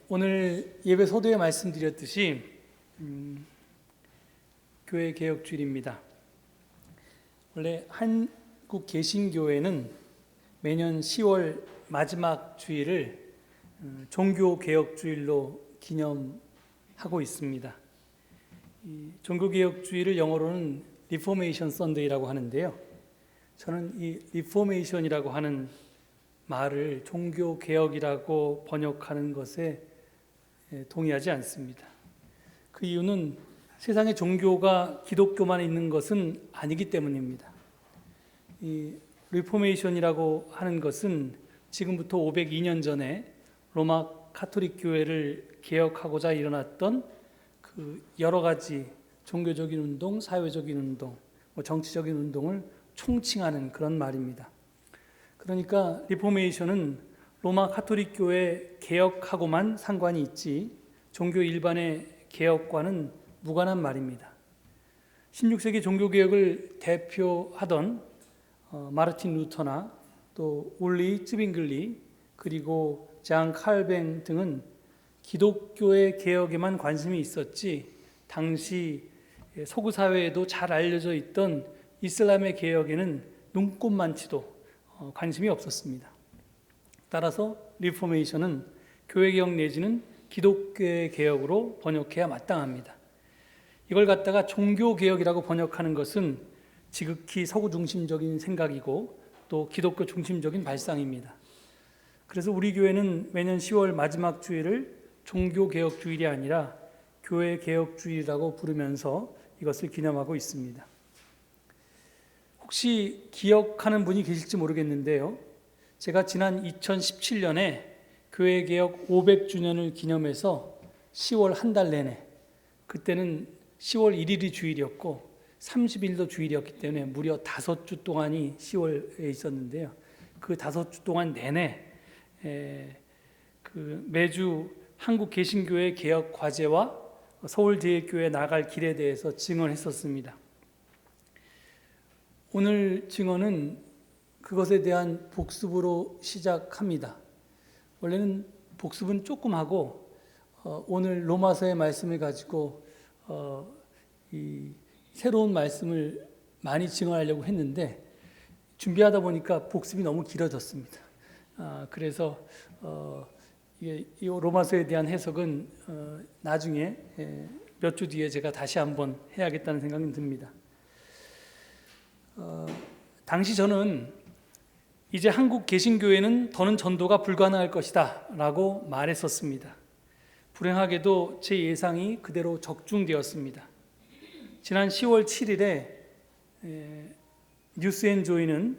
오늘 예배 서두에 말씀드렸듯이 교회 개혁 주일입니다. 원래 한국 개신교회는 매년 10월 마지막 주일을 종교 개혁 주일로 기념하고 있습니다. 이 종교 개혁 주일을 영어로는 리포메이션 선데이라고 하는데요. 저는 이 리포메이션이라고 하는 말을 종교 개혁이라고 번역하는 것에 동의하지 않습니다. 그 이유는 세상의 종교가 기독교만 있는 것은 아니기 때문입니다. 이 리포메이션이라고 하는 것은 지금부터 502년 전에 로마 카톨릭 교회를 개혁하고자 일어났던 그 여러 가지 종교적인 운동, 사회적인 운동, 정치적인 운동을 총칭하는 그런 말입니다. 그러니까 리포메이션은 로마 카톨릭 교회 개혁하고만 상관이 있지 종교 일반의 개혁과는 무관한 말입니다. 16세기 종교개혁을 대표하던 마르틴 루터나 또 올리 쯔빙글리 그리고 장 칼뱅 등은 기독교의 개혁에만 관심이 있었지 당시 서구 사회에도 잘 알려져 있던 이슬람의 개혁에는 눈꼽만치도 관심이 없었습니다. 따라서 리포메이션은 교회개혁 내지는 기독교의 개혁으로 번역해야 마땅합니다. 이걸 갖다가 종교개혁이라고 번역하는 것은 지극히 서구 중심적인 생각이고 또 기독교 중심적인 발상입니다. 그래서 우리 교회는 매년 10월 마지막 주일을 종교개혁 주일이 아니라 교회개혁 주일이라고 부르면서 이것을 기념하고 있습니다. 혹시 기억하는 분이 계실지 모르겠는데요. 제가 지난 2017년에 교회개혁 500주년을 기념해서 10월 한 달 내내, 그때는 10월 1일이 주일이었고 30일도 주일이었기 때문에 무려 5주 동안이 10월에 있었는데요. 그 5주 동안 내내 매주 한국 개신교회 개혁 과제와 서울제일교회 나갈 길에 대해서 증언했었습니다. 오늘 증언은 그것에 대한 복습으로 시작합니다. 원래는 복습은 조금 하고 오늘 로마서의 말씀을 가지고 이 새로운 말씀을 많이 증언하려고 했는데 준비하다 보니까 복습이 너무 길어졌습니다. 그래서 이 로마서에 대한 해석은 나중에 몇 주 뒤에 제가 다시 한번 해야겠다는 생각이 듭니다. 당시 저는 이제 한국 개신교회는 더는 전도가 불가능할 것이다 라고 말했었습니다. 불행하게도 제 예상이 그대로 적중되었습니다. 지난 10월 7일에 뉴스앤조이는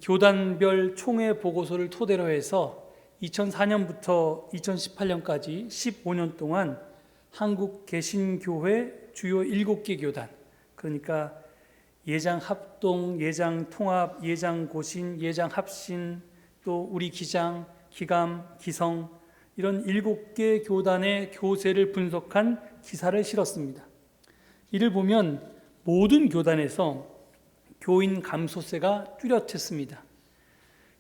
교단별 총회 보고서를 토대로 해서 2004년부터 2018년까지 15년 동안 한국 개신교회 주요 7개 교단, 그러니까 예장합동, 예장통합, 예장고신, 예장합신, 또 우리 기장, 기감, 기성 이런 7개 교단의 교세를 분석한 기사를 실었습니다. 이를 보면 모든 교단에서 교인 감소세가 뚜렷했습니다.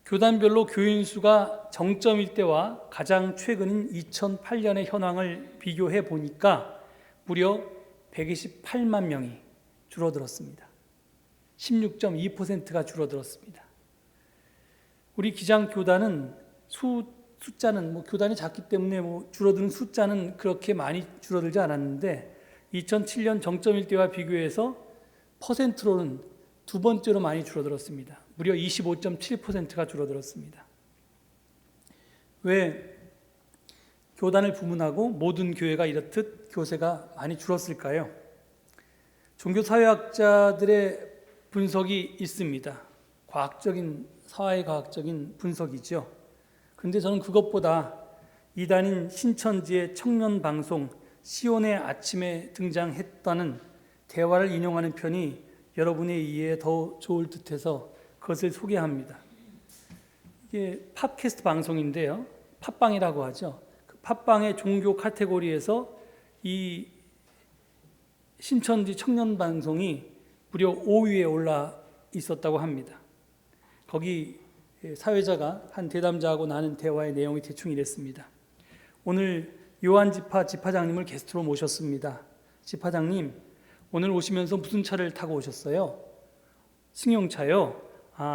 교단별로 교인 수가 정점일 때와 가장 최근인 2008년의 현황을 비교해 보니까 무려 128만 명이 줄어들었습니다. 16.2%가 줄어들었습니다. 우리 기장 교단은 숫자는 교단이 작기 때문에 줄어드는 숫자는 그렇게 많이 줄어들지 않았는데 2007년 정점일 때와 비교해서 퍼센트로는 두 번째로 많이 줄어들었습니다. 무려 25.7%가 줄어들었습니다. 왜 교단을 부문하고 모든 교회가 이렇듯 교세가 많이 줄었을까요? 종교사회학자들의 분석이 있습니다. 과학적인, 사회과학적인 분석이죠. 그런데 저는 그것보다 이단인 신천지의 청년방송 시온의 아침에 등장했다는 대화를 인용하는 편이 여러분의 이해에 더 좋을 듯해서 그것을 소개합니다. 이게 팟캐스트 방송인데요. 팟빵이라고 하죠. 그 팟빵의 종교 카테고리에서 이 신천지 청년방송이 무려 5위에 올라 있었다고 합니다. 거기 사회자가 한 대담자하고 나눈 대화의 내용이 대충 이랬습니다. 오늘 요한 지파장님을 게스트로 모셨습니다. 지파장님, 오늘 오시면서 무슨 차를 타고 오셨어요? 승용차요?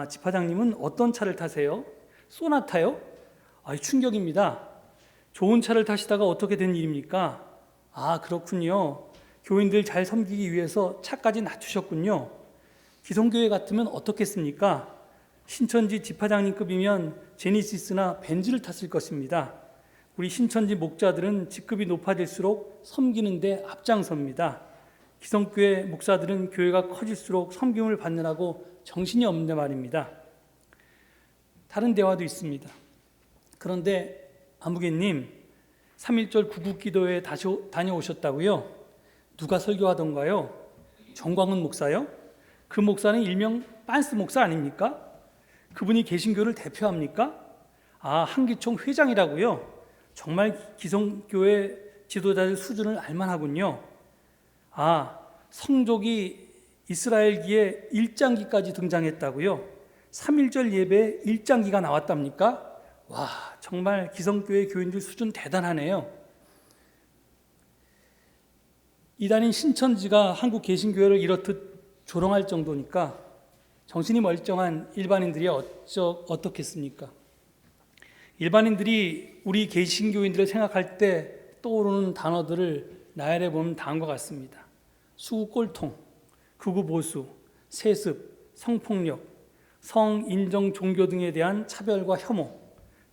지파장님은 어떤 차를 타세요? 소나타요? 충격입니다. 좋은 차를 타시다가 어떻게 된 일입니까? 그렇군요. 교인들 잘 섬기기 위해서 차까지 낮추셨군요. 기성교회 같으면 어떻겠습니까? 신천지 지파장님급이면 제니시스나 벤츠를 탔을 것입니다. 우리 신천지 목자들은 직급이 높아질수록 섬기는 데 앞장섭니다. 기성교회 목사들은 교회가 커질수록 섬김을 받느라고 정신이 없는 말입니다. 다른 대화도 있습니다. 그런데 아무개님, 3.1절 구국기도회에 다녀오셨다고요? 누가 설교하던가요? 정광훈 목사요? 그 목사는 일명 빤스 목사 아닙니까? 그분이 개신교를 대표합니까? 한기총 회장이라고요? 정말 기성교회 지도자들 수준을 알만하군요. 성족이 이스라엘기에 1장기까지 등장했다고요? 3.1절 예배에 1장기가 나왔답니까? 와, 정말 기성교회 교인들 수준 대단하네요. 이단인 신천지가 한국 개신교회를 이렇듯 조롱할 정도니까 정신이 멀쩡한 일반인들이 어떻겠습니까? 일반인들이 우리 개신교인들을 생각할 때 떠오르는 단어들을 나열해 보면 다음과 같습니다. 수구꼴통, 극우보수, 세습, 성폭력, 성인정 종교 등에 대한 차별과 혐오,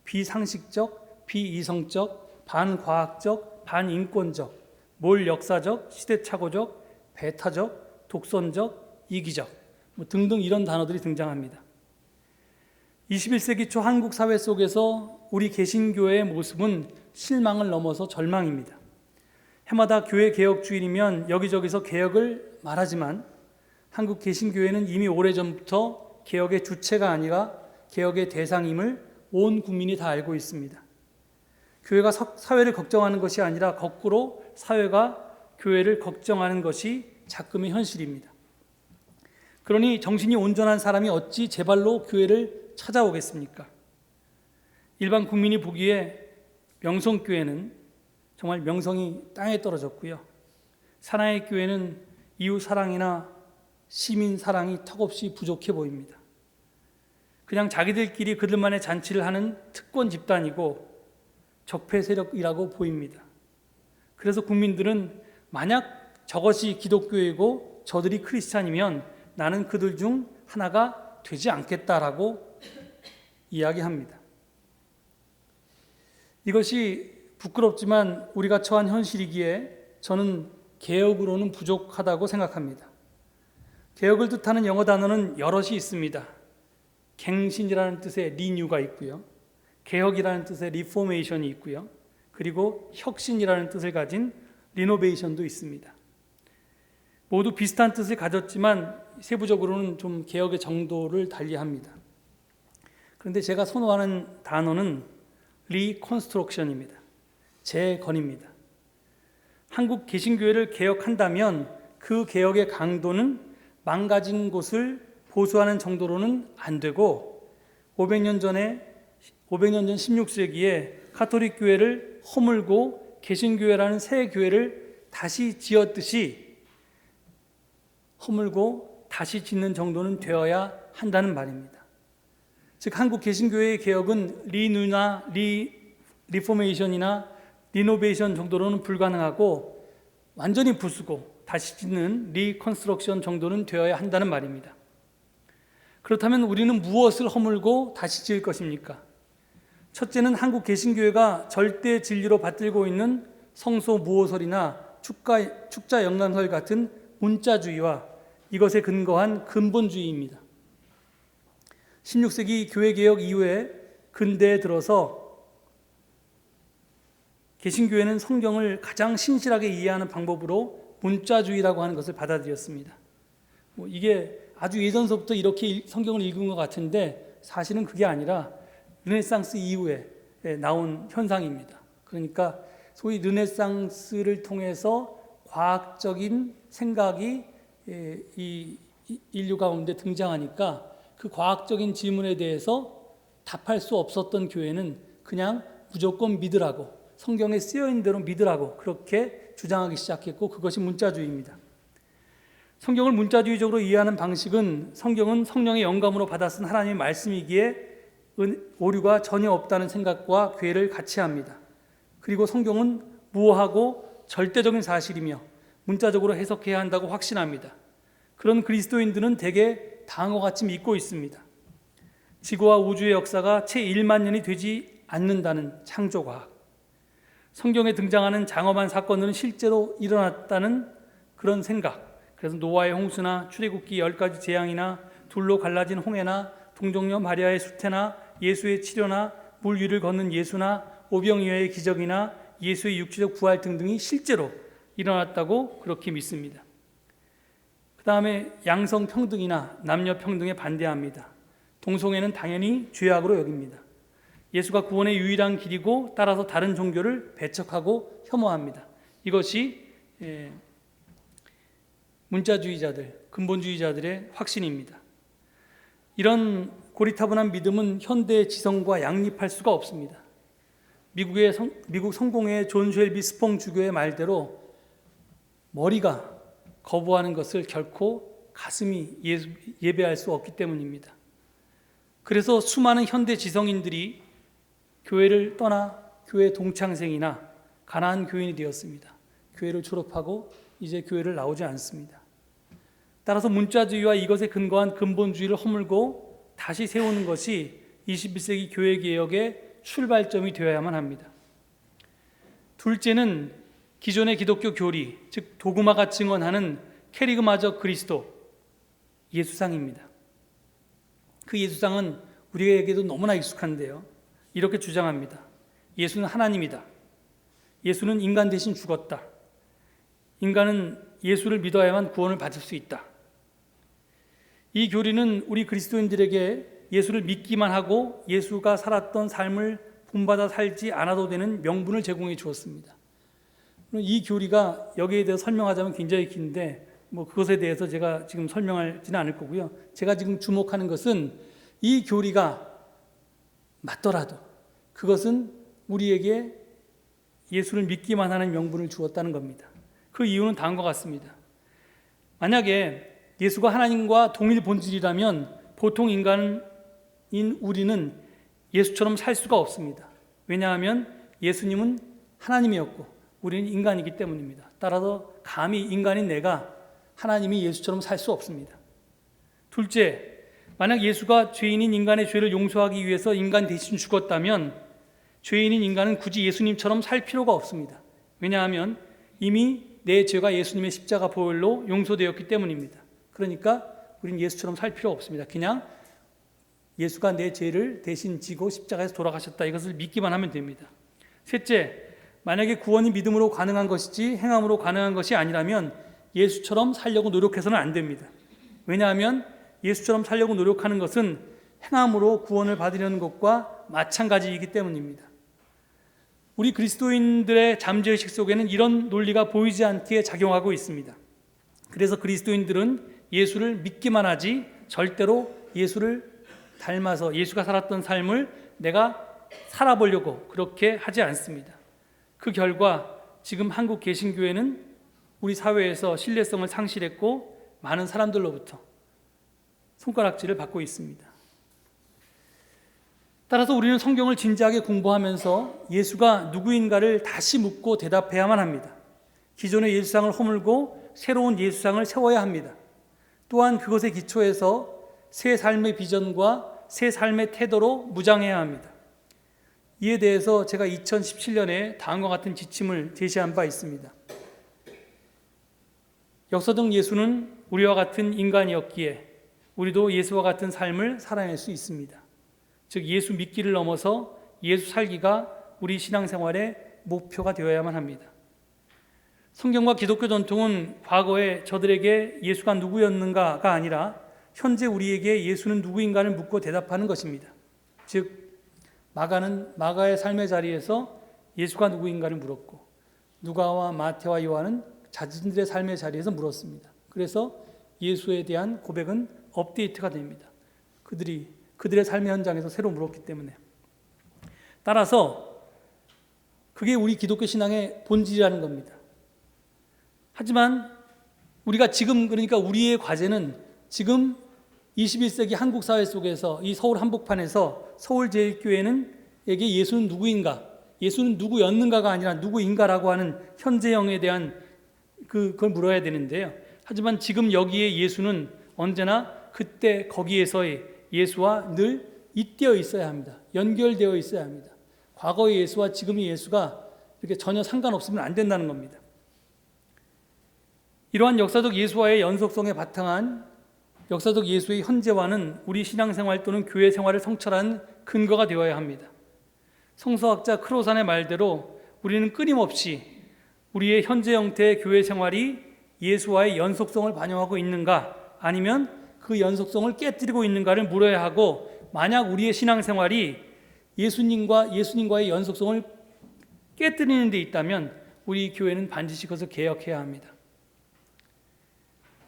비상식적, 비이성적, 반과학적, 반인권적, 몰역사적, 시대착오적, 배타적, 독선적, 이기적 등등 이런 단어들이 등장합니다. 21세기 초 한국 사회 속에서 우리 개신교회의 모습은 실망을 넘어서 절망입니다. 해마다 교회 개혁 주일이면 여기저기서 개혁을 말하지만 한국 개신교회는 이미 오래전부터 개혁의 주체가 아니라 개혁의 대상임을 온 국민이 다 알고 있습니다. 교회가 사회를 걱정하는 것이 아니라 거꾸로 사회가 교회를 걱정하는 것이 작금의 현실입니다. 그러니 정신이 온전한 사람이 어찌 제발로 교회를 찾아오겠습니까? 일반 국민이 보기에 명성교회는 정말 명성이 땅에 떨어졌고요. 사나이 교회는 이웃 사랑이나 시민 사랑이 턱없이 부족해 보입니다. 그냥 자기들끼리 그들만의 잔치를 하는 특권 집단이고 적폐 세력이라고 보입니다. 그래서 국민들은 만약 저것이 기독교이고 저들이 크리스찬이면 나는 그들 중 하나가 되지 않겠다라고 이야기합니다. 이것이 부끄럽지만 우리가 처한 현실이기에 저는 개혁으로는 부족하다고 생각합니다. 개혁을 뜻하는 영어 단어는 여럿이 있습니다. 갱신이라는 뜻의 리뉴가 있고요. 개혁이라는 뜻의 리포메이션이 있고요. 그리고 혁신이라는 뜻을 가진 리노베이션도 있습니다. 모두 비슷한 뜻을 가졌지만 세부적으로는 좀 개혁의 정도를 달리합니다. 그런데 제가 선호하는 단어는 리컨스트럭션입니다. 재건입니다. 한국 개신교회를 개혁한다면 그 개혁의 강도는 망가진 곳을 보수하는 정도로는 안 되고 500년 전 16세기에 가톨릭 교회를 허물고 개신교회라는 새 교회를 다시 지었듯이 허물고 다시 짓는 정도는 되어야 한다는 말입니다. 즉 한국 개신교회의 개혁은 리뉴나 리포메이션이나 리노베이션 정도로는 불가능하고 완전히 부수고 다시 짓는 리컨스트럭션 정도는 되어야 한다는 말입니다. 그렇다면 우리는 무엇을 허물고 다시 지을 것입니까? 첫째는 한국 개신교회가 절대 진리로 받들고 있는 성소 무호설이나 축자 영감설 같은 문자주의와 이것에 근거한 근본주의입니다. 16세기 교회개혁 이후에 근대에 들어서 개신교회는 성경을 가장 신실하게 이해하는 방법으로 문자주의라고 하는 것을 받아들였습니다. 이게 아주 예전서부터 이렇게 성경을 읽은 것 같은데 사실은 그게 아니라 르네상스 이후에 나온 현상입니다. 그러니까 소위 르네상스를 통해서 과학적인 생각이 이 인류 가운데 등장하니까 그 과학적인 질문에 대해서 답할 수 없었던 교회는 그냥 무조건 믿으라고 성경에 쓰여있는 대로 믿으라고 그렇게 주장하기 시작했고, 그것이 문자주의입니다. 성경을 문자주의적으로 이해하는 방식은 성경은 성령의 영감으로 받아 쓴 하나님의 말씀이기에 오류가 전혀 없다는 생각과 괴를 같이 합니다. 그리고 성경은 무오하고 절대적인 사실이며 문자적으로 해석해야 한다고 확신합니다. 그런 그리스도인들은 대개 다음과 같이 믿고 있습니다. 지구와 우주의 역사가 채 1만 년이 되지 않는다는 창조과학, 성경에 등장하는 장엄한 사건들은 실제로 일어났다는 그런 생각, 그래서 노아의 홍수나 출애굽기 10가지 재앙이나 둘로 갈라진 홍해나 동정녀 마리아의 수태나 예수의 치료나 물 위를 걷는 예수나 오병이어의 기적이나 예수의 육체적 부활 등등이 실제로 일어났다고 그렇게 믿습니다. 그 다음에 양성평등이나 남녀평등에 반대합니다. 동성애는 당연히 죄악으로 여깁니다. 예수가 구원의 유일한 길이고 따라서 다른 종교를 배척하고 혐오합니다. 이것이 문자주의자들, 근본주의자들의 확신입니다. 이런 고리타분한 믿음은 현대의 지성과 양립할 수가 없습니다. 미국 성공회의 존 쉘비 스퐁 주교의 말대로 머리가 거부하는 것을 결코 가슴이 예배할 수 없기 때문입니다. 그래서 수많은 현대 지성인들이 교회를 떠나 교회 동창생이나 가난한 교인이 되었습니다. 교회를 졸업하고 이제 교회를 나오지 않습니다. 따라서 문자주의와 이것에 근거한 근본주의를 허물고 다시 세우는 것이 21세기 교회개혁의 출발점이 되어야만 합니다. 둘째는 기존의 기독교 교리, 즉 도그마가 증언하는 캐리그마적 그리스도, 예수상입니다. 그 예수상은 우리에게도 너무나 익숙한데요. 이렇게 주장합니다. 예수는 하나님이다. 예수는 인간 대신 죽었다. 인간은 예수를 믿어야만 구원을 받을 수 있다. 이 교리는 우리 그리스도인들에게 예수를 믿기만 하고 예수가 살았던 삶을 본받아 살지 않아도 되는 명분을 제공해 주었습니다. 이 교리가 여기에 대해서 설명하자면 굉장히 긴데 그것에 대해서 제가 지금 설명하지는 않을 거고요. 제가 지금 주목하는 것은 이 교리가 맞더라도 그것은 우리에게 예수를 믿기만 하는 명분을 주었다는 겁니다. 그 이유는 다음과 같습니다. 만약에 예수가 하나님과 동일 본질이라면 보통 인간인 우리는 예수처럼 살 수가 없습니다. 왜냐하면 예수님은 하나님이었고 우리는 인간이기 때문입니다. 따라서 감히 인간인 내가 하나님이 예수처럼 살 수 없습니다. 둘째, 만약 예수가 죄인인 인간의 죄를 용서하기 위해서 인간 대신 죽었다면 죄인인 인간은 굳이 예수님처럼 살 필요가 없습니다. 왜냐하면 이미 내 죄가 예수님의 십자가 보혈로 용서되었기 때문입니다. 그러니까 우리는 예수처럼 살 필요 없습니다. 그냥 예수가 내 죄를 대신 지고 십자가에서 돌아가셨다, 이것을 믿기만 하면 됩니다. 셋째, 만약에 구원이 믿음으로 가능한 것이지 행함으로 가능한 것이 아니라면 예수처럼 살려고 노력해서는 안 됩니다. 왜냐하면 예수처럼 살려고 노력하는 것은 행함으로 구원을 받으려는 것과 마찬가지이기 때문입니다. 우리 그리스도인들의 잠재의식 속에는 이런 논리가 보이지 않게 작용하고 있습니다. 그래서 그리스도인들은 예수를 믿기만 하지 절대로 예수를 닮아서 예수가 살았던 삶을 내가 살아보려고 그렇게 하지 않습니다. 그 결과 지금 한국 개신교회는 우리 사회에서 신뢰성을 상실했고 많은 사람들로부터 손가락질을 받고 있습니다. 따라서 우리는 성경을 진지하게 공부하면서 예수가 누구인가를 다시 묻고 대답해야만 합니다. 기존의 예수상을 허물고 새로운 예수상을 세워야 합니다. 또한 그것에 기초해서 새 삶의 비전과 새 삶의 태도로 무장해야 합니다. 이에 대해서 제가 2017년에 다음과 같은 지침을 제시한 바 있습니다. 역사적 예수는 우리와 같은 인간이었기에 우리도 예수와 같은 삶을 살아낼 수 있습니다. 즉 예수 믿기를 넘어서 예수 살기가 우리 신앙생활의 목표가 되어야만 합니다. 성경과 기독교 전통은 과거에 저들에게 예수가 누구였는가가 아니라 현재 우리에게 예수는 누구인가를 묻고 대답하는 것입니다. 즉 마가는 마가의 삶의 자리에서 예수가 누구인가를 물었고 누가와 마태와 요한은 자신들의 삶의 자리에서 물었습니다. 그래서 예수에 대한 고백은 업데이트가 됩니다. 그들의 삶의 현장에서 새로 물었기 때문에. 따라서 그게 우리 기독교 신앙의 본질이라는 겁니다. 하지만 우리가 지금, 그러니까 우리의 과제는 지금 21세기 한국 사회 속에서 이 서울 한복판에서 서울제일교회에게 예수는 누구인가, 예수는 누구였는가가 아니라 누구인가라고 하는 현재형에 대한 그걸 물어야 되는데요. 하지만 지금 여기에 예수는 언제나 그때 거기에서의 예수와 늘 잇대어 있어야 합니다. 연결되어 있어야 합니다. 과거의 예수와 지금의 예수가 이렇게 전혀 상관없으면 안 된다는 겁니다. 이러한 역사적 예수와의 연속성에 바탕한 역사적 예수의 현재화는 우리 신앙생활 또는 교회 생활을 성찰하는 근거가 되어야 합니다. 성서학자 크로산의 말대로 우리는 끊임없이 우리의 현재 형태의 교회 생활이 예수와의 연속성을 반영하고 있는가, 아니면 그 연속성을 깨뜨리고 있는가를 물어야 하고, 만약 우리의 신앙생활이 예수님과의 연속성을 깨뜨리는 데 있다면 우리 교회는 반드시 그것을 개혁해야 합니다.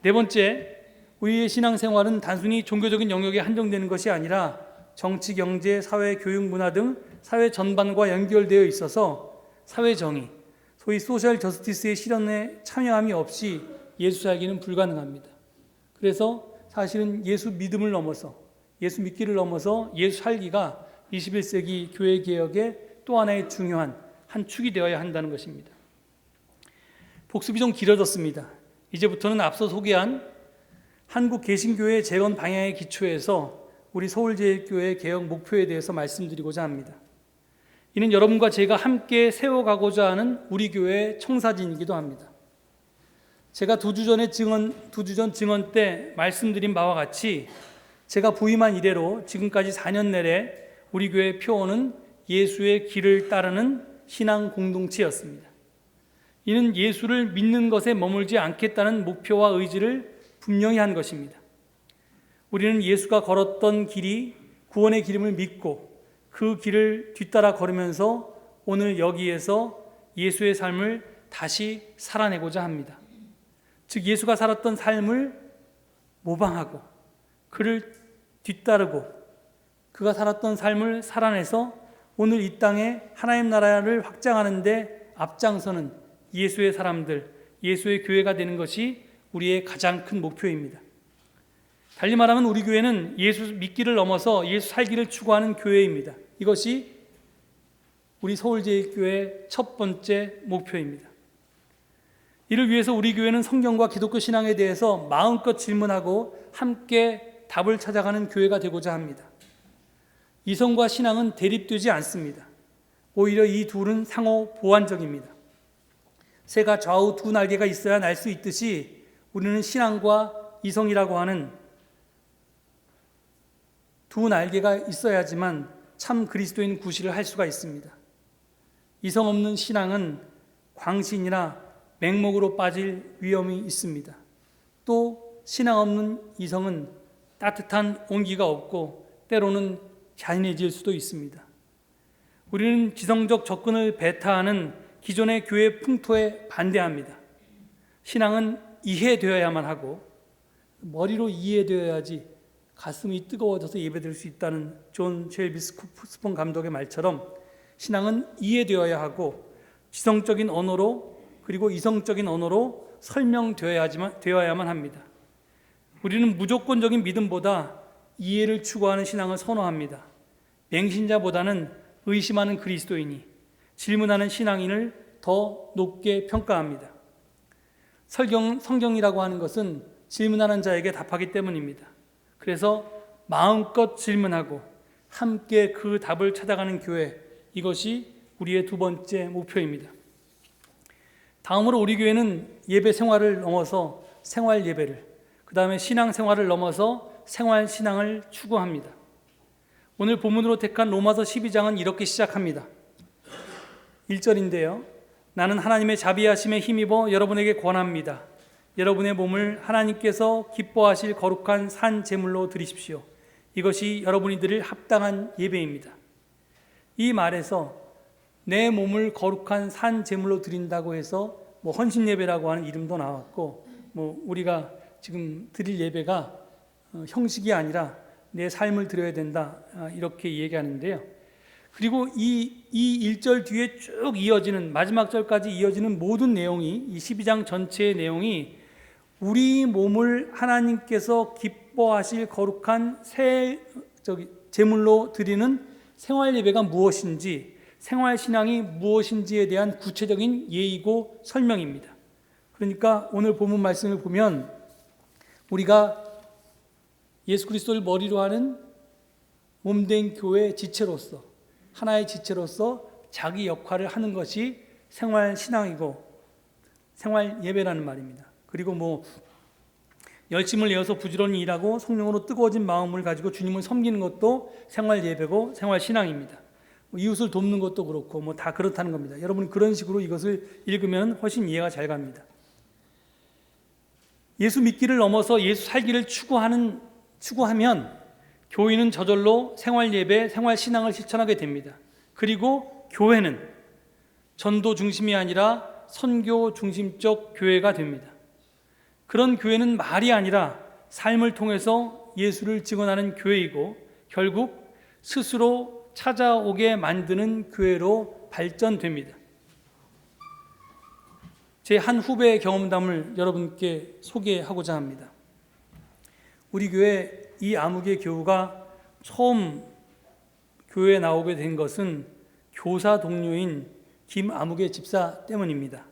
네 번째, 우리의 신앙생활은 단순히 종교적인 영역에 한정되는 것이 아니라 정치, 경제, 사회, 교육, 문화 등 사회 전반과 연결되어 있어서 사회 정의, 소위 소셜 저스티스의 실현에 참여함이 없이 예수 살기는 불가능합니다. 그래서 사실은 예수 믿음을 넘어서, 예수 믿기를 넘어서 예수 살기가 21세기 교회 개혁의 또 하나의 중요한 한 축이 되어야 한다는 것입니다. 복습이 좀 길어졌습니다. 이제부터는 앞서 소개한 한국 개신교회 재건 방향의 기초에서 우리 서울제일교회 개혁 목표에 대해서 말씀드리고자 합니다. 이는 여러분과 제가 함께 세워가고자 하는 우리 교회의 청사진이기도 합니다. 제가 2주 전 증언 때 말씀드린 바와 같이 제가 부임한 이래로 지금까지 4년 내내 우리 교회의 표어는 예수의 길을 따르는 신앙 공동체였습니다. 이는 예수를 믿는 것에 머물지 않겠다는 목표와 의지를 분명히 한 것입니다. 우리는 예수가 걸었던 길이 구원의 길임을 믿고 그 길을 뒤따라 걸으면서 오늘 여기에서 예수의 삶을 다시 살아내고자 합니다. 즉 예수가 살았던 삶을 모방하고 그를 뒤따르고 그가 살았던 삶을 살아내서 오늘 이 땅에 하나님 나라를 확장하는 데 앞장서는 예수의 사람들, 예수의 교회가 되는 것이 우리의 가장 큰 목표입니다. 달리 말하면 우리 교회는 예수 믿기를 넘어서 예수 살기를 추구하는 교회입니다. 이것이 우리 서울제일교회의 첫 번째 목표입니다. 이를 위해서 우리 교회는 성경과 기독교 신앙에 대해서 마음껏 질문하고 함께 답을 찾아가는 교회가 되고자 합니다. 이성과 신앙은 대립되지 않습니다. 오히려 이 둘은 상호 보완적입니다. 새가 좌우 두 날개가 있어야 날 수 있듯이 우리는 신앙과 이성이라고 하는 두 날개가 있어야지만 참 그리스도인 구실을 할 수가 있습니다. 이성 없는 신앙은 광신이나 맹목으로 빠질 위험이 있습니다. 또 신앙 없는 이성은 따뜻한 온기가 없고 때로는 잔인해질 수도 있습니다. 우리는 지성적 접근을 배타하는 기존의 교회 풍토에 반대합니다. 신앙은 이해되어야만 하고 머리로 이해되어야지 가슴이 뜨거워져서 예배드릴 수 있다는 존 쉘비 스폰 감독의 말처럼 신앙은 이해되어야 하고 지성적인 언어로 그리고 이성적인 언어로 설명되어야만 합니다. 우리는 무조건적인 믿음보다 이해를 추구하는 신앙을 선호합니다. 맹신자보다는 의심하는 그리스도인이, 질문하는 신앙인을 더 높게 평가합니다. 성경이라고 하는 것은 질문하는 자에게 답하기 때문입니다. 그래서 마음껏 질문하고 함께 그 답을 찾아가는 교회, 이것이 우리의 두 번째 목표입니다. 다음으로 우리 교회는 예배 생활을 넘어서 생활 예배를, 그 다음에 신앙 생활을 넘어서 생활 신앙을 추구합니다. 오늘 본문으로 택한 로마서 12장은 이렇게 시작합니다. 1절인데요. 나는 하나님의 자비하심에 힘입어 여러분에게 권합니다. 여러분의 몸을 하나님께서 기뻐하실 거룩한 산 제물로 드리십시오. 이것이 여러분이 드릴 합당한 예배입니다. 이 말에서 내 몸을 거룩한 산 제물로 드린다고 해서 헌신 예배라고 하는 이름도 나왔고, 우리가 지금 드릴 예배가 형식이 아니라 내 삶을 드려야 된다, 이렇게 얘기하는데요. 그리고 이 1절 뒤에 쭉 이어지는 마지막 절까지 이어지는 모든 내용이, 이 12장 전체의 내용이 우리 몸을 하나님께서 기뻐하실 거룩한 제물로 드리는 생활 예배가 무엇인지, 생활 신앙이 무엇인지에 대한 구체적인 예이고 설명입니다. 그러니까 오늘 본문 말씀을 보면 우리가 예수 그리스도를 머리로 하는 몸된 교회 지체로서, 하나의 지체로서 자기 역할을 하는 것이 생활 신앙이고 생활 예배라는 말입니다. 그리고 열심을 내어서 부지런히 일하고 성령으로 뜨거워진 마음을 가지고 주님을 섬기는 것도 생활 예배고 생활 신앙입니다. 이웃을 돕는 것도 그렇고 다 그렇다는 겁니다. 여러분 그런 식으로 이것을 읽으면 훨씬 이해가 잘 갑니다. 예수 믿기를 넘어서 예수 살기를 추구하면 교인은 저절로 생활 예배, 생활 신앙을 실천하게 됩니다. 그리고 교회는 전도 중심이 아니라 선교 중심적 교회가 됩니다. 그런 교회는 말이 아니라 삶을 통해서 예수를 증언하는 교회이고 결국 스스로 찾아오게 만드는 교회로 발전됩니다. 제 한 후배의 경험담을 여러분께 소개하고자 합니다. 우리 교회 이 아무개 교우가 처음 교회에 나오게 된 것은 교사 동료인 김아무개 집사 때문입니다.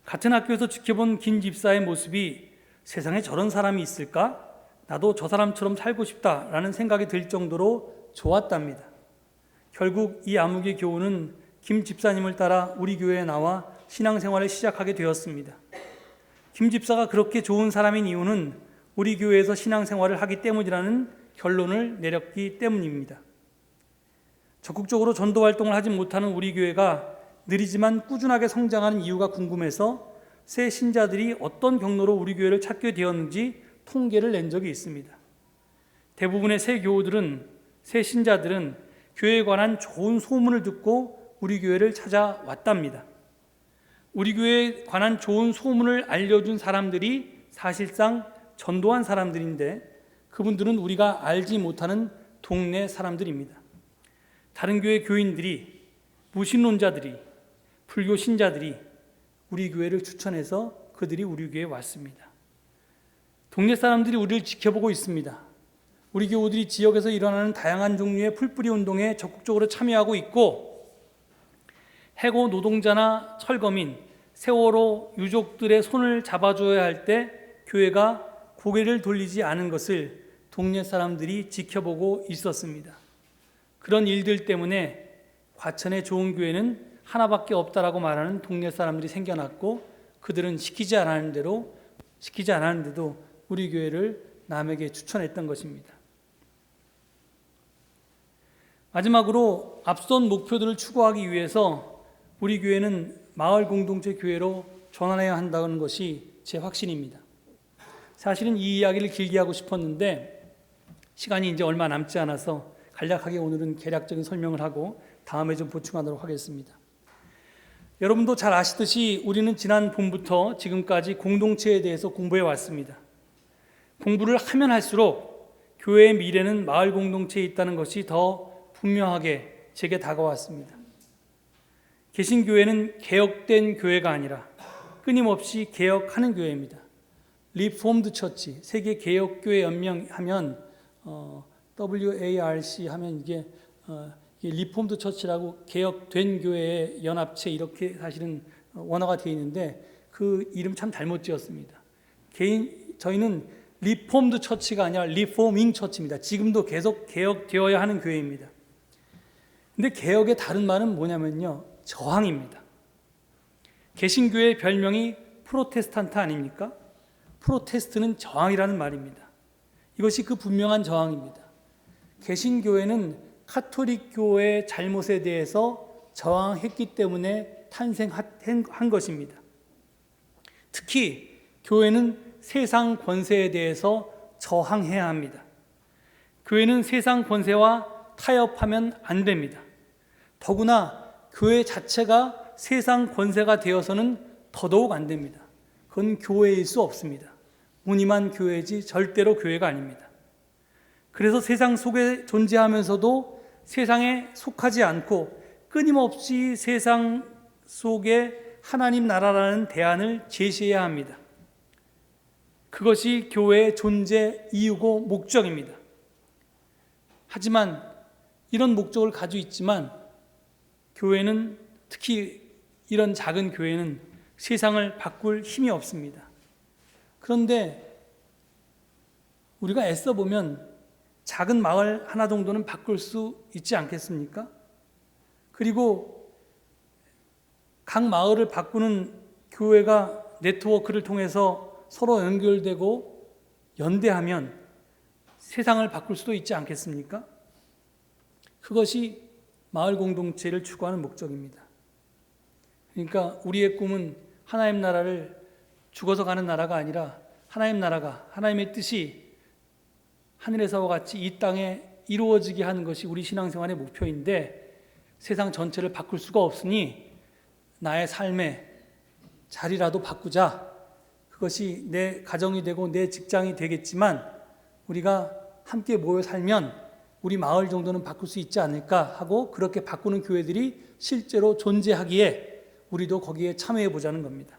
같은 학교에서 지켜본 김 집사의 모습이 세상에 저런 사람이 있을까? 나도 저 사람처럼 살고 싶다라는 생각이 들 정도로 좋았답니다. 결국 이 아무개 교우는 김 집사님을 따라 우리 교회에 나와 신앙생활을 시작하게 되었습니다. 김 집사가 그렇게 좋은 사람인 이유는 우리 교회에서 신앙생활을 하기 때문이라는 결론을 내렸기 때문입니다. 적극적으로 전도 활동을 하지 못하는 우리 교회가 느리지만 꾸준하게 성장하는 이유가 궁금해서 새 신자들이 어떤 경로로 우리 교회를 찾게 되었는지 통계를 낸 적이 있습니다. 대부분의 새 신자들은 교회에 관한 좋은 소문을 듣고 우리 교회를 찾아왔답니다. 우리 교회에 관한 좋은 소문을 알려준 사람들이 사실상 전도한 사람들인데 그분들은 우리가 알지 못하는 동네 사람들입니다. 다른 교회 교인들이, 무신론자들이, 불교 신자들이 우리 교회를 추천해서 그들이 우리 교회에 왔습니다. 동네 사람들이 우리를 지켜보고 있습니다. 우리 교우들이 지역에서 일어나는 다양한 종류의 풀뿌리 운동에 적극적으로 참여하고 있고 해고 노동자나 철거민, 세월호 유족들의 손을 잡아줘야 할 때 교회가 고개를 돌리지 않은 것을 동네 사람들이 지켜보고 있었습니다. 그런 일들 때문에 과천의 좋은 교회는 하나밖에 없다라고 말하는 동네 사람들이 생겨났고 그들은 시키지 않았는데도 우리 교회를 남에게 추천했던 것입니다. 마지막으로 앞선 목표들을 추구하기 위해서 우리 교회는 마을 공동체 교회로 전환해야 한다는 것이 제 확신입니다. 사실은 이 이야기를 길게 하고 싶었는데 시간이 이제 얼마 남지 않아서 간략하게 오늘은 개략적인 설명을 하고 다음에 좀 보충하도록 하겠습니다. 여러분도 잘 아시듯이 우리는 지난 봄부터 지금까지 공동체에 대해서 공부해 왔습니다. 공부를 하면 할수록 교회의 미래는 마을 공동체에 있다는 것이 더 분명하게 제게 다가왔습니다. 개신교회는 개혁된 교회가 아니라 끊임없이 개혁하는 교회입니다. 리폼드 처치, 세계 개혁교회 연맹하면 WARC 하면 이게 리폼드 처치라고 개혁된 교회의 연합체 이렇게 사실은 원어가 되어 있는데 그 이름 참 잘못 지었습니다. 저희는 리폼드 처치가 아니라 리포밍 처치입니다. 지금도 계속 개혁되어야 하는 교회입니다. 근데 개혁의 다른 말은 뭐냐면요, 저항입니다. 개신교회의 별명이 프로테스탄트 아닙니까? 프로테스트는 저항이라는 말입니다. 이것이 그 분명한 저항입니다. 개신교회는 카톨릭 교회의 잘못에 대해서 저항했기 때문에 탄생한 것입니다. 특히 교회는 세상 권세에 대해서 저항해야 합니다. 교회는 세상 권세와 타협하면 안 됩니다. 더구나 교회 자체가 세상 권세가 되어서는 더더욱 안 됩니다. 그건 교회일 수 없습니다. 무늬만 교회지 절대로 교회가 아닙니다. 그래서 세상 속에 존재하면서도 세상에 속하지 않고 끊임없이 세상 속에 하나님 나라라는 대안을 제시해야 합니다. 그것이 교회의 존재 이유고 목적입니다. 하지만 이런 목적을 가지고 있지만 교회는, 특히 이런 작은 교회는 세상을 바꿀 힘이 없습니다. 그런데 우리가 애써 보면 작은 마을 하나 정도는 바꿀 수 있지 않겠습니까? 그리고 각 마을을 바꾸는 교회가 네트워크를 통해서 서로 연결되고 연대하면 세상을 바꿀 수도 있지 않겠습니까? 그것이 마을 공동체를 추구하는 목적입니다. 그러니까 우리의 꿈은 하나님 나라를 죽어서 가는 나라가 아니라 하나님 나라가, 하나님의 뜻이 하늘에서와 같이 이 땅에 이루어지게 하는 것이 우리 신앙생활의 목표인데, 세상 전체를 바꿀 수가 없으니 나의 삶의 자리라도 바꾸자. 그것이 내 가정이 되고 내 직장이 되겠지만 우리가 함께 모여 살면 우리 마을 정도는 바꿀 수 있지 않을까 하고, 그렇게 바꾸는 교회들이 실제로 존재하기에 우리도 거기에 참여해 보자는 겁니다.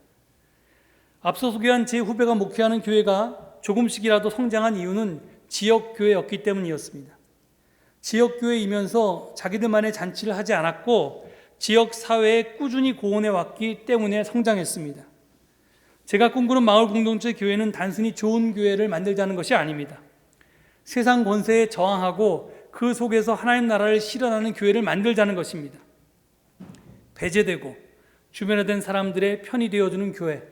앞서 소개한 제 후배가 목회하는 교회가 조금씩이라도 성장한 이유는 지역교회였기 때문이었습니다. 지역교회이면서 자기들만의 잔치를 하지 않았고 지역사회에 꾸준히 고온해 왔기 때문에 성장했습니다. 제가 꿈꾸는 마을 공동체 교회는 단순히 좋은 교회를 만들자는 것이 아닙니다. 세상 권세에 저항하고 그 속에서 하나님 나라를 실현하는 교회를 만들자는 것입니다. 배제되고 주변에 된 사람들의 편이 되어주는 교회,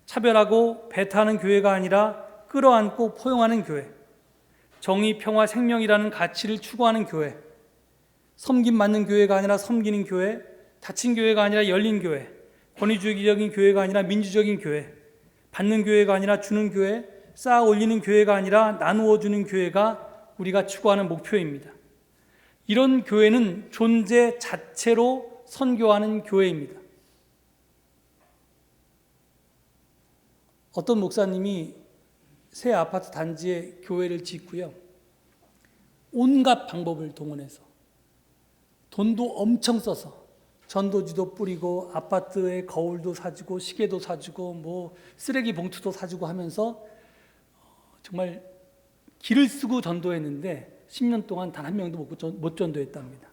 차별하고 배타하는 교회가 아니라 끌어안고 포용하는 교회, 정의, 평화, 생명이라는 가치를 추구하는 교회, 섬김받는 교회가 아니라 섬기는 교회, 닫힌 교회가 아니라 열린 교회, 권위주의적인 교회가 아니라 민주적인 교회, 받는 교회가 아니라 주는 교회, 쌓아 올리는 교회가 아니라 나누어 주는 교회가 우리가 추구하는 목표입니다. 이런 교회는 존재 자체로 선교하는 교회입니다. 어떤 목사님이 새 아파트 단지에 교회를 짓고요, 온갖 방법을 동원해서 돈도 엄청 써서 전도지도 뿌리고 아파트에 거울도 사주고 시계도 사주고 뭐 쓰레기 봉투도 사주고 하면서 정말 기를 쓰고 전도했는데 10년 동안 단 한 명도 못 전도했답니다.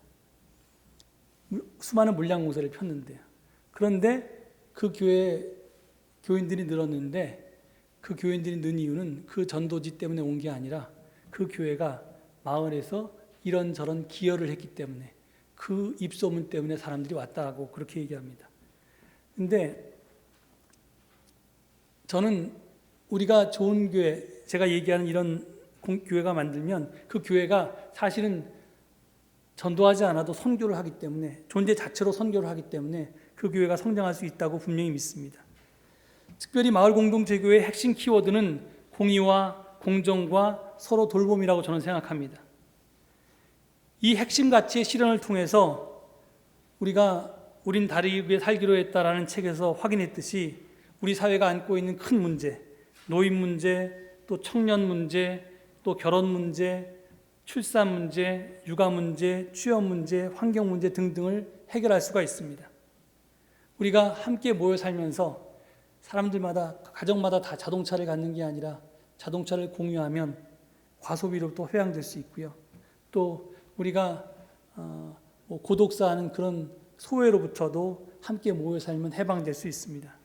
수많은 물량 공사를 폈는데요. 그런데 그 교회에 교인들이 늘었는데, 그 교인들이 는 이유는 그 전도지 때문에 온 게 아니라 그 교회가 마을에서 이런저런 기여를 했기 때문에, 그 입소문 때문에 사람들이 왔다고 그렇게 얘기합니다. 근데 저는 우리가 좋은 교회, 제가 얘기하는 이런 교회가 만들면 그 교회가 사실은 전도하지 않아도 선교를 하기 때문에, 존재 자체로 선교를 하기 때문에 그 교회가 성장할 수 있다고 분명히 믿습니다. 특별히 마을 공동체 교회의 핵심 키워드는 공의와 공정과 서로 돌봄이라고 저는 생각합니다. 이 핵심 가치의 실현을 통해서 우린 다리 위에 살기로 했다라는 책에서 확인했듯이 우리 사회가 안고 있는 큰 문제, 노인 문제, 또 청년 문제, 또 결혼 문제, 출산 문제, 육아 문제, 취업 문제, 환경 문제 등등을 해결할 수가 있습니다. 우리가 함께 모여 살면서 사람들마다, 가정마다 다 자동차를 갖는 게 아니라 자동차를 공유하면 과소비로부터 회항될 수 있고요. 또 우리가 고독사하는 그런 소외로부터도 함께 모여 살면 해방될 수 있습니다.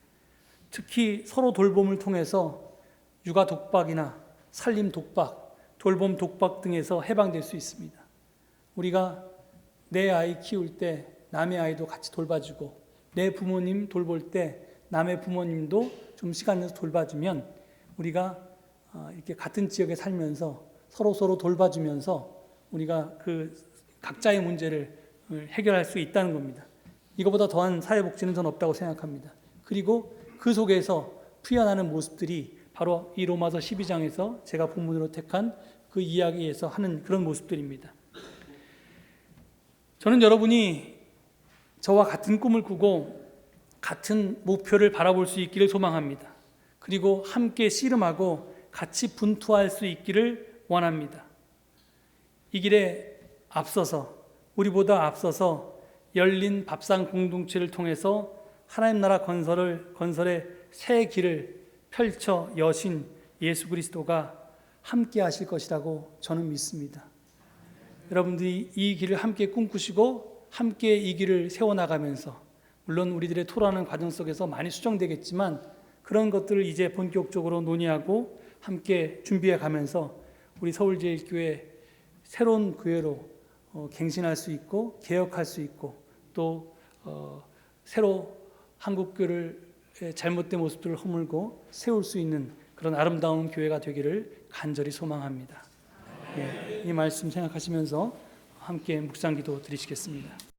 특히 서로 돌봄을 통해서 육아 독박이나 살림 독박, 돌봄 독박 등에서 해방될 수 있습니다. 우리가 내 아이 키울 때 남의 아이도 같이 돌봐주고, 내 부모님 돌볼 때 남의 부모님도 좀 시간 내서 돌봐주면 우리가 이렇게 같은 지역에 살면서 서로 돌봐주면서 우리가 그 각자의 문제를 해결할 수 있다는 겁니다. 이거보다 더한 사회복지는 저는 없다고 생각합니다. 그리고 그 속에서 풀려나는 모습들이 바로 이 로마서 12장에서 제가 본문으로 택한 그 이야기에서 하는 그런 모습들입니다. 저는 여러분이 저와 같은 꿈을 꾸고 같은 목표를 바라볼 수 있기를 소망합니다. 그리고 함께 씨름하고 같이 분투할 수 있기를 원합니다. 이 길에 우리보다 앞서서 열린 밥상 공동체를 통해서 하나님 나라 건설의 새 길을 펼쳐 여신 예수 그리스도가 함께 하실 것이라고 저는 믿습니다. 여러분들이 이 길을 함께 꿈꾸시고 함께 이 길을 세워나가면서, 물론 우리들의 토론하는 과정 속에서 많이 수정되겠지만 그런 것들을 이제 본격적으로 논의하고 함께 준비해 가면서 우리 서울제일교회 새로운 교회로 갱신할 수 있고 개혁할 수 있고 또 새로 한국교회를 잘못된 모습들을 허물고 세울 수 있는 그런 아름다운 교회가 되기를 간절히 소망합니다. 이 말씀 생각하시면서 함께 묵상기도 드리시겠습니다.